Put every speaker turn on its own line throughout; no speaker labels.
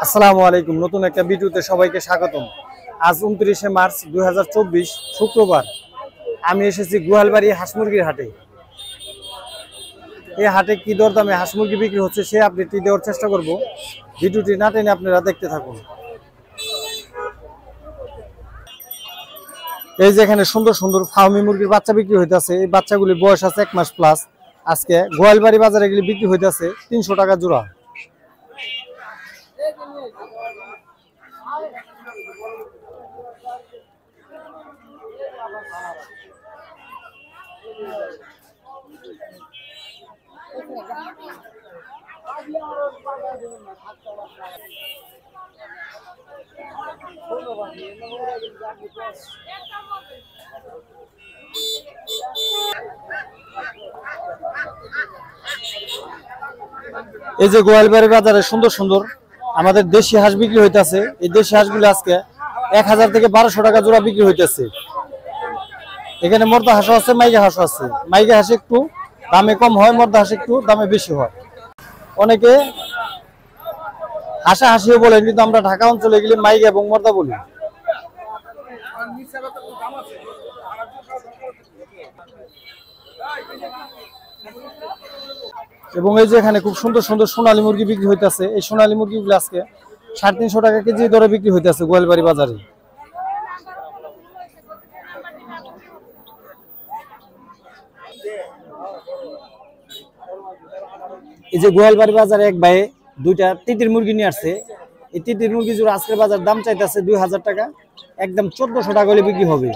আসসালামু আলাইকুম, নতুন একটা ভিডিওতে সবাইকে স্বাগতম। আজ 29শে মার্চ 2024 শুক্রবার। আমি এসেছি গোয়ালবাড়ি হাঁস মুরগির হাটে। এই হাটে কি দরদামে হাঁস মুরগি বিক্রি হচ্ছে সে আপডেটটি দেওয়ার চেষ্টা করব। ভিডিওটি না টেনে আপনারা দেখতে থাকুন। এই যে এখানে সুন্দর সুন্দর ফার্মি মুরগির বাচ্চা বিক্রি হইতেছে। এই বাচ্চাগুলির বয়স আছে 1 মাস প্লাস। আজকে গোয়ালবাড়ি বাজারে এগুলি বিক্রি হইতেছে 300 টাকা জোড়া। এই যে গোয়ালবাড়ি বাজারে সুন্দর সুন্দর আমাদের দেশি হাঁস বিক্রি হইতেছে। এই দেশি হাঁসগুলো আজকে 1000 থেকে 1200 টাকা জোড়া বিক্রি হইতেছে। এখানে মর্দা হাঁসও আছে, মাইগা হাঁসও আছে। মাইগা হাঁস একটু দামে কম হয়, মর্দা হাঁস একটু দামে বেশি হয়। অনেকে হাঁসা হাসিও বলেন, কিন্তু আমরা ঢাকা অঞ্চলে গেলে মাইগা এবং মর্দা বলি। এবং এই যে এখানে খুব সুন্দর সুন্দর সোনালী মুরগি বিক্রি হইতেছে। এই সোনালী মুরগিগুলো আজকে 350 টাকা কেজি দরে বিক্রি হইতেছে গোয়ালবাড়ি বাজারে। এই যে গোয়ালবাড়ি বাজারে এক ভাই 2টা তিতির মুরগি নিয়ে আসছে। এই তিতির মুরগি জোড়া আজকের বাজার দাম চাইতেছে 2000 টাকা, একদম 1400 টাকা হলে বিক্রি হবে।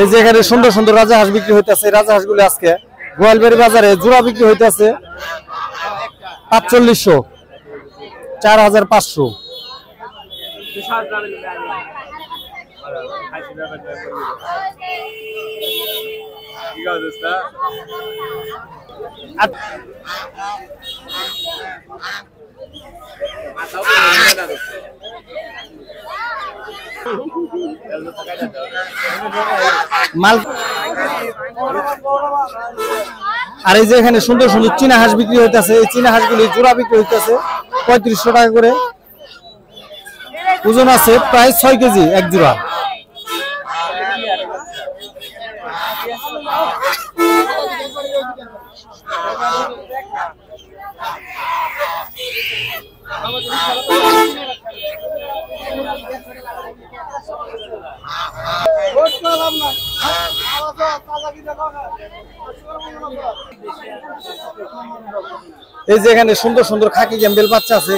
এই যে এখানে সুন্দর সুন্দর রাজা হাঁস বিক্রি হইতেছে। রাজা হাঁসগুলো আজকে গোয়ালবাড়ি বাজারে জোড়া বিক্রি হইতেছে 4500, 4500। মাল আর এই যে এখানে সুন্দর সুন্দর চীনা হাঁস বিক্রি হইতেছে। এই চীনা হাঁসগুলি জোড়া বিক্রি হইতেছে 3500 টাকা করে। ওজন আছে প্রায় 6 কেজি এক জোড়া। এই যে এখানে সুন্দর সুন্দর খাকি গ্যাম্বেল বাচ্চা আছে।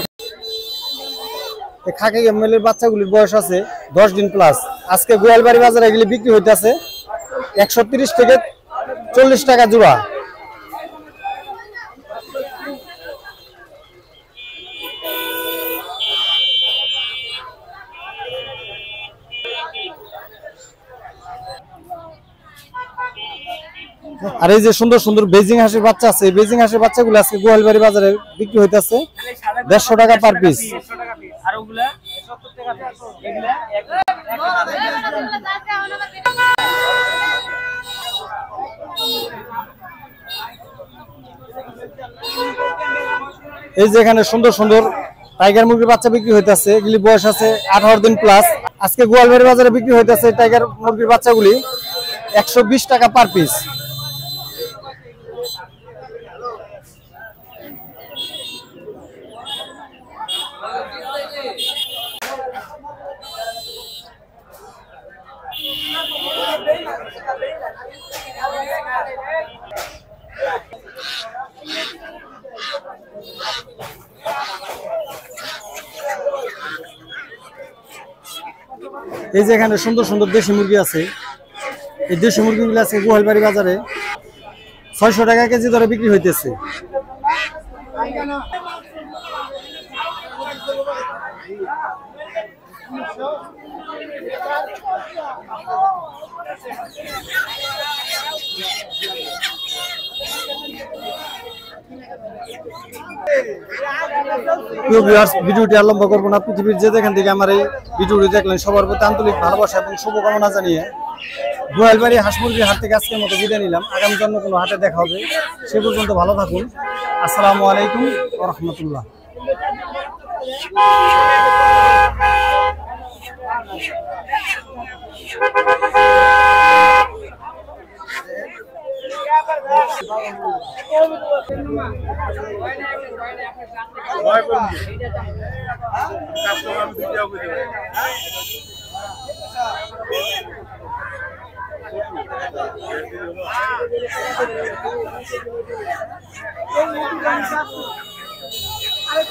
এই খাকি গ্যাম্বেলের বাচ্চাগুলির বয়স আছে 10 দিন প্লাস। আজকে গোয়ালবাড়ি বাজারে এগুলি বিক্রি হইতেছে 130 থেকে 40 টাকা জোড়া। আর এই যে সুন্দর সুন্দর বেজিং হাঁসের বাচ্চা আছে। বেজিং হাঁসের বাচ্চাগুলো আজকে গোয়ালবাড়ি বাজারে বিক্রি হইতেছে 150 টাকা পার পিস। এই যে এখানে সুন্দর সুন্দর টাইগার মুরগির বাচ্চা বিক্রি হইতেছে, এগুলি বয়স আছে 18 দিন প্লাস। আজকে গোয়ালবাড়ি বাজারে বিক্রি হইতেছে টাইগার মুরগির বাচ্চাগুলি 120 টাকা পার পিস। এই যে এখানে সুন্দর সুন্দর দেশি মুরগি আছে, এই দেশি মুরগিগুলো আছে গোয়ালবাড়ি বাজারে 600 টাকা কেজি ধরে বিক্রি হইতেছে। ভিডিওটি আর লম্বা করবো না। পৃথিবীর যে যেখান থেকে আমার এই ভিডিওটি দেখলেন সবার প্রতি আন্তরিক ভালোবাসা এবং শুভকামনা জানিয়ে গোয়ালবাড়ি হাঁস মুরগির হাট থেকে আজকের মতো বিদায় নিলাম। আগামী অন্য কোনো হাটে দেখা হবে, সে পর্যন্ত ভালো থাকুন। আসসালামু আলাইকুম ওয়া রাহমাতুল্লাহ। আরে